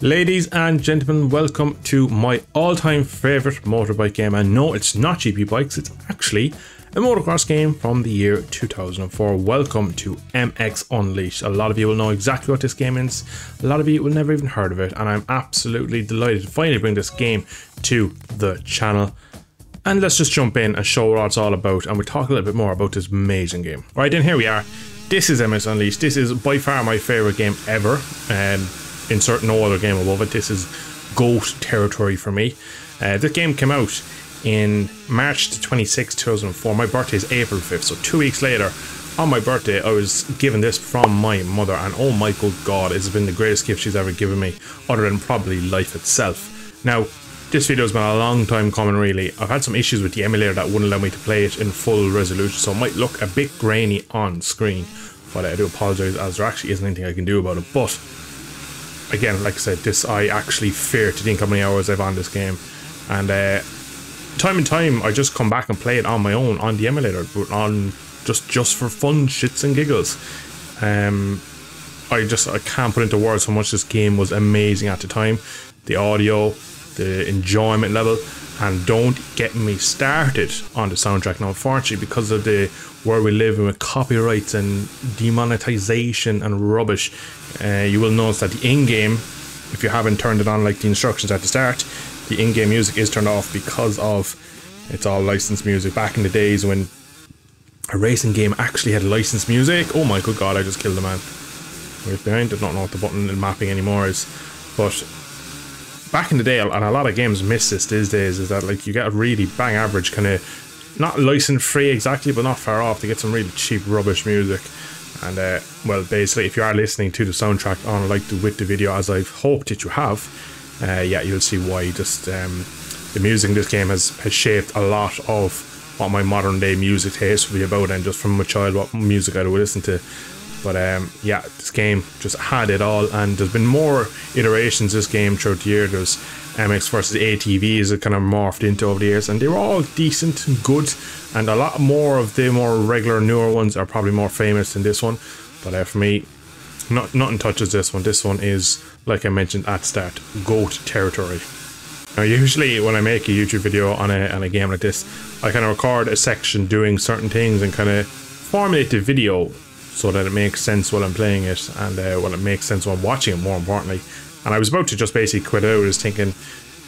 Ladies and gentlemen, welcome to my all-time favourite motorbike game, and no, it's not GP bikes, it's actually a motocross game from the year 2004. Welcome to MX Unleashed. A lot of you will know exactly what this game is, a lot of you will never even heard of it, and I'm absolutely delighted to finally bring this game to the channel. And let's just jump in and show what it's all about, and we'll talk a little bit more about this amazing game. Right, then here we are. This is MX Unleashed. This is by far my favourite game ever. Insert no other game above it. This is GOAT territory for me. This game came out in March 26, 2004. My birthday is April 5th, so 2 weeks later, on my birthday, I was given this from my mother, and oh my good god, it's been the greatest gift she's ever given me, other than probably life itself. Now, this video has been a long time coming really. I've had some issues with the emulator that wouldn't allow me to play it in full resolution, so it might look a bit grainy on screen, but I do apologise, as there actually isn't anything I can do about it. But again, like I said, this I actually fear to think how many hours I've on this game, and time and time I just come back and play it on my own on the emulator, but on just for fun, shits and giggles. I can't put into words how much this game was amazing at the time. The audio, the enjoyment level, and don't get me started on the soundtrack. Now, unfortunately, because of the world we live in with copyrights and demonetization and rubbish, you will notice that the in-game, if you haven't turned it on like the instructions at the start, the in-game music is turned off because of it's all licensed music. Back in the days when a racing game actually had licensed music, oh my good god, I just killed a man. Right behind, I don't know what the button and mapping anymore is, but back in the day, and a lot of games miss this these days, is that like you get a really bang average kind of, not license free exactly, but not far off, to get some really cheap rubbish music. And well, basically, if you are listening to the soundtrack on with the video, as I've hoped that you have, yeah, you'll see why. Just the music in this game has shaped a lot of what my modern day music taste will be about, and just from a child what music I would listen to. But yeah, this game just had it all, and there's been more iterations of this game throughout the year. There's MX versus ATVs that kind of morphed into over the years, and they were all decent and good, and a lot more of the more regular newer ones are probably more famous than this one. But for me, nothing touches this one. This one is, like I mentioned at the start, GOAT territory. Now, usually when I make a YouTube video on a game like this, I kind of record a section doing certain things and kind of formulate the video so that it makes sense while I'm playing it, and while it makes sense while I'm watching it, more importantly. And I was about to just basically quit out. I was thinking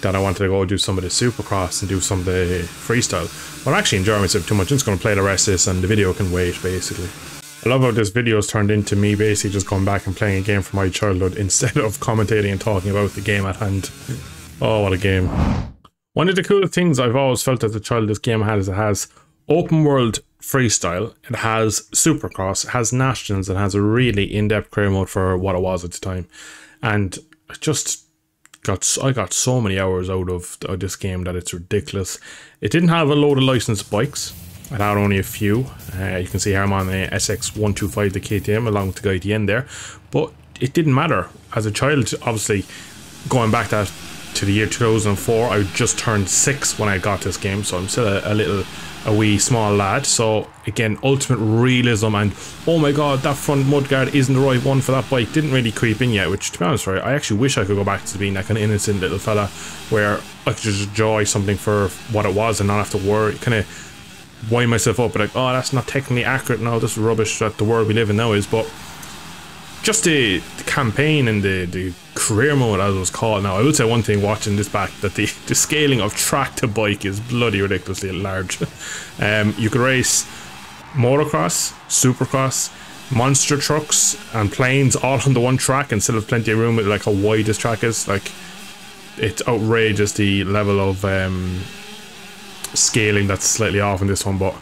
that I wanted to go do some of the Supercross and do some of the freestyle, but I'm actually enjoying myself too much. I'm just going to play the rest of this, and the video can wait, basically. I love how this video has turned into me basically just going back and playing a game from my childhood instead of commentating and talking about the game at hand. Oh, what a game. One of the coolest things I've always felt as a child this game had is it has open world freestyle, it has Supercross, it has Nationals, it has a really in-depth career mode for what it was at the time. And I got so many hours out of this game that it's ridiculous. It didn't have a load of licensed bikes. It had only a few. You can see here I'm on the SX125, the KTM, along with the guy at the end there. But it didn't matter. As a child, obviously, going back to the year 2004, I just turned 6 when I got this game, so I'm still a wee small lad. So again, ultimate realism, and oh my god, that front mudguard isn't the right one for that bike didn't really creep in yet, which, to be honest, right, I actually wish I could go back to being that kind of innocent little fella where I could just enjoy something for what it was and not have to worry, kind of wind myself up, but like, oh, that's not technically accurate now, this is rubbish that the world we live in now is. But just the campaign and the career mode, as it was called. Now, I will say one thing watching this back, that the scaling of track to bike is bloody ridiculously large. You could race motocross, supercross, monster trucks and planes all on the one track and still have plenty of room with like how wide this track is. Like, it's outrageous the level of scaling that's slightly off in this one, but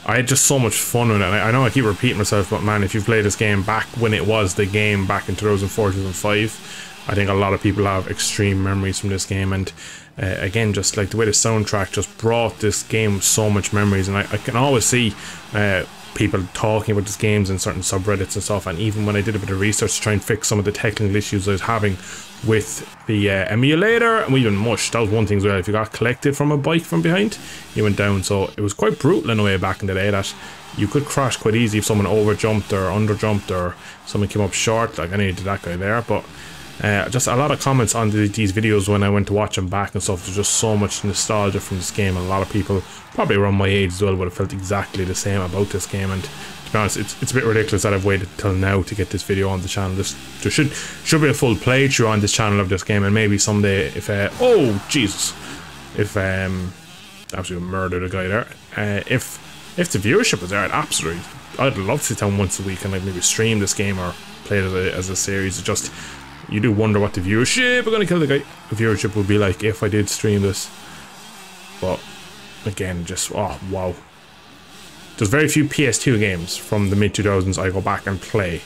I had just so much fun with it. I know I keep repeating myself, but man, if you played this game back when it was the game back in 2004, 2005, I think a lot of people have extreme memories from this game. And again, just like the way the soundtrack just brought this game so much memories. And I can always see people talking about these games in certain subreddits and stuff. And even when I did a bit of research to try and fix some of the technical issues I was having with the emulator, and we even mushed, that was one thing as well. If you got collected from a bike from behind, you went down. So it was quite brutal in a way back in the day, that you could crash quite easy if someone over jumped or under jumped or someone came up short. Like, I needed that guy there. But Just a lot of comments on these videos when I went to watch them back and stuff. There's just so much nostalgia from this game, and a lot of people probably around my age as well would have felt exactly the same about this game. And to be honest, it's a bit ridiculous that I've waited till now to get this video on the channel. There should be a full playthrough on this channel of this game, and maybe someday if oh Jesus, if absolutely murdered a guy there. If the viewership was there, I'd love to sit down once a week and like maybe stream this game or play it as a series. It's just, you do wonder what the viewership, we're gonna kill the guy, the viewership would be like if I did stream this. But again, just, oh wow. There's very few PS2 games from the mid-2000s I go back and play.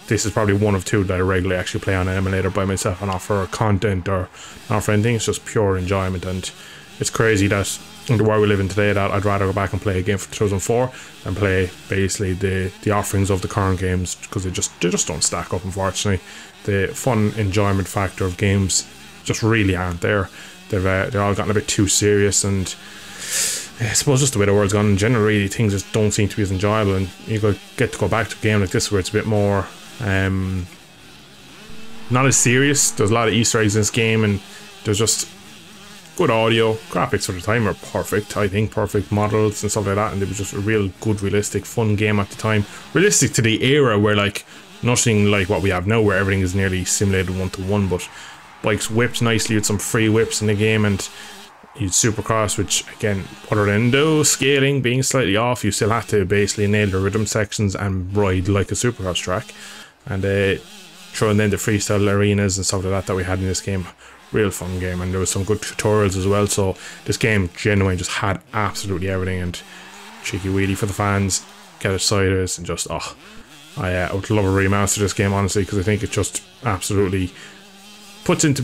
This is probably one of two that I regularly actually play on an emulator by myself and not for content or not for anything. It's just pure enjoyment, and it's crazy that in the world we live in today that I'd rather go back and play a game from 2004 than play basically the offerings of the current games, because they just don't stack up, unfortunately. The fun enjoyment factor of games just really aren't there. They're all gotten a bit too serious, and I suppose just the way the world's gone in general, really, things just don't seem to be as enjoyable, and you get to go back to a game like this where it's a bit more not as serious. There's a lot of Easter eggs in this game, and there's just good audio. Graphics for the time are perfect, I think, perfect models and stuff like that, and it was just a real good, realistic, fun game at the time. Realistic to the era where like nothing like what we have now, where everything is nearly simulated one-to-one, but bikes whipped nicely with some free whips in the game, and you'd supercross, which again, other than those scaling being slightly off, you still have to basically nail the rhythm sections and ride like a supercross track. And throwing in the freestyle arenas and stuff like that we had in this game. Real fun game, and there was some good tutorials as well, so this game genuinely just had absolutely everything. And cheeky wheelie for the fans, get it sideways, and just, oh, I would love a remaster of this game, honestly, because I think it just absolutely puts into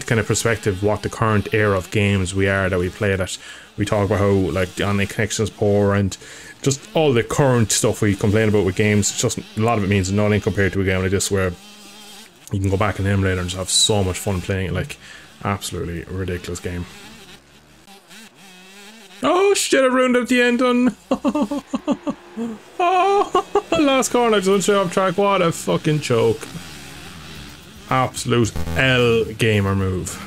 kind of perspective what the current era of games we are that we play. That we talk about how like the online connection is poor and just all the current stuff we complain about with games. It's just a lot of it means nothing compared to a game like this, where you can go back in the emulator and just have so much fun playing it. Like, absolutely ridiculous game. Oh shit, I ruined it at the end on oh, last corner, just went straight off track. What a fucking choke. Absolute L gamer move.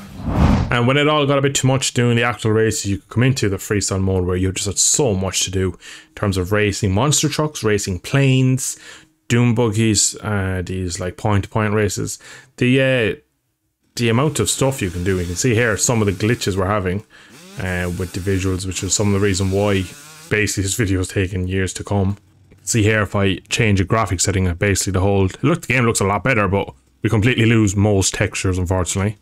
And when it all got a bit too much doing the actual races, you could come into the freestyle mode where you just had so much to do in terms of racing monster trucks, racing planes, doom buggies, these like point-to-point races. The amount of stuff you can do, you can see here some of the glitches we're having with the visuals, which is some of the reason why basically this video is taking years to come. See here, if I change a graphic setting, basically the game looks a lot better, but we completely lose most textures, unfortunately.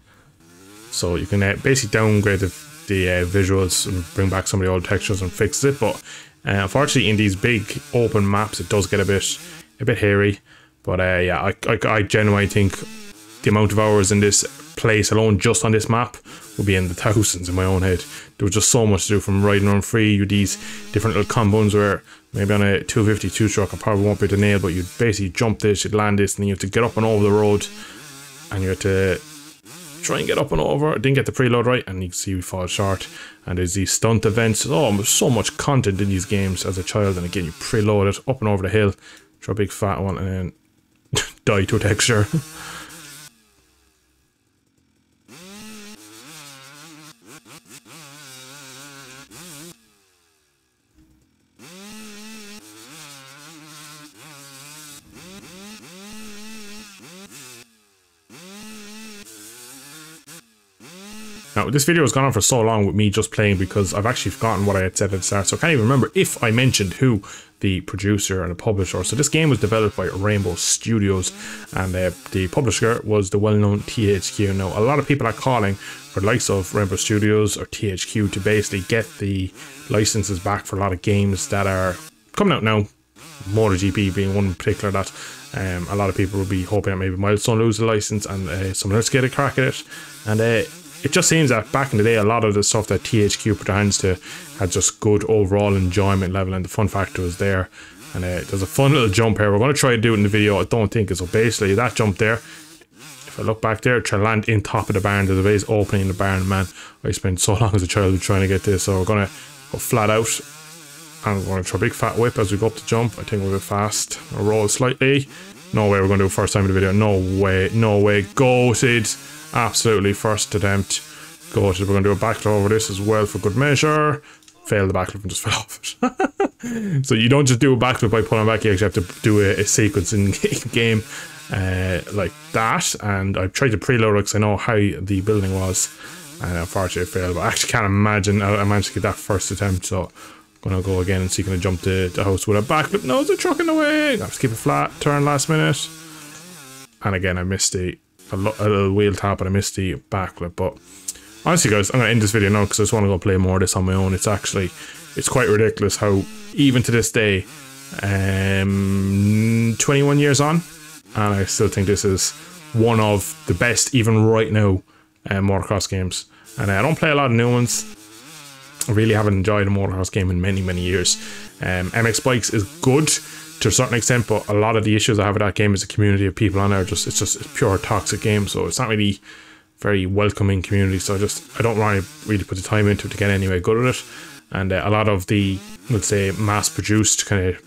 So you can basically downgrade the visuals and bring back some of the old textures and fix it. But unfortunately, in these big open maps, it does get a bit hairy. But yeah, I genuinely think the amount of hours in this place alone, just on this map, will be in the thousands in my own head. There was just so much to do, from riding around free, you these different little combos where maybe on a 252 truck I probably won't be able to nail, but you'd basically jump this, you'd land this, and then you have to get up and over the road, and you have to try and get up and over. I didn't get the preload right, and you can see we fall short. And there's these stunt events. Oh, there's so much content in these games as a child, and again, you preload it up and over the hill, throw a big fat one, and then die to a texture. Now, this video has gone on for so long with me just playing because I've actually forgotten what I had said at the start, so I can't even remember if I mentioned who the producer and the publisher. So this game was developed by Rainbow Studios, and the publisher was the well-known THQ. Now, a lot of people are calling for the likes of Rainbow Studios or THQ to basically get the licenses back for a lot of games that are coming out now. MotoGP being one in particular that a lot of people will be hoping that maybe Milestone lose the license and someone else get a crack at it. And it just seems that back in the day, a lot of the stuff that THQ pretends to had just good overall enjoyment level, and the fun factor was there. And there's a fun little jump here. We're going to try to do it in the video. I don't think it's so. Basically, that jump there, if I look back there, try to land in top of the barn. There's a base opening in the barn. Man, I spent so long as a child trying to get this. So we're going to go flat out, and we're going to try a big fat whip as we go up the jump. I think we're a bit fast. I'll roll slightly. No way we're going to do it first time in the video. No way. No way. Goated. Absolutely first attempt. Goated. We're going to do a backflip over this as well for good measure. Fail the backflip and just fell off it. So you don't just do a backflip by pulling back. You actually have to do a sequence in game like that. And I tried to preload it because I know how the building was. And unfortunately I failed. But I actually can't imagine I managed to get that first attempt. So gonna go again and see can I jump the house with a backflip. No, it's a truck in the way. I have to keep it flat. Turn last minute. And again, I missed a little wheel tap and I missed the backflip. But honestly, guys, I'm gonna end this video now because I just want to go play more of this on my own. It's quite ridiculous how even to this day, 21 years on, and I still think this is one of the best, even right now, motocross games. And I don't play a lot of new ones. I really haven't enjoyed a motocross game in many years. MX Bikes is good to a certain extent, but a lot of the issues I have with that game is the community of people on there. It's just a pure toxic game, so it's not really very welcoming community. So I don't really put the time into it to get anywhere good at it. And a lot of the, let's say, mass produced kind of,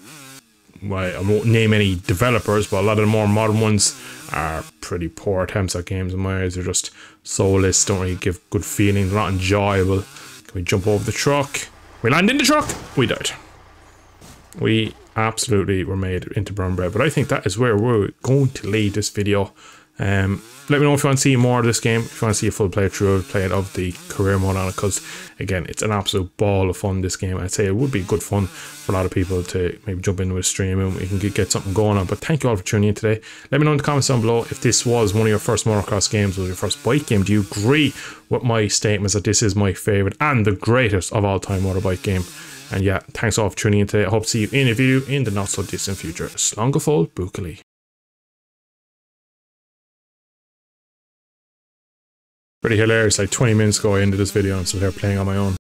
well, I won't name any developers, but a lot of the more modern ones are pretty poor attempts at games in my eyes. They're just soulless, don't really give good feeling, they're not enjoyable. We jump over the truck. We land in the truck. We died. We absolutely were made into brown bread. But I think that is where we're going to leave this video. Let me know if you want to see more of this game. If you want to see a full playthrough of the career mode on it, because again, it's an absolute ball of fun, this game. I'd say it would be good fun for a lot of people to maybe jump into a stream and we can get something going on. But thank you all for tuning in today. Let me know in the comments down below if this was one of your first motocross games or your first bike game. Do you agree with my statements that this is my favorite and the greatest of all time motorbike game? And yeah, thanks all for tuning in today. I hope to see you in a video in the not so distant future. Slongafol Bukali. Pretty hilarious, like 20 minutes ago I ended this video and I'm still here playing on my own.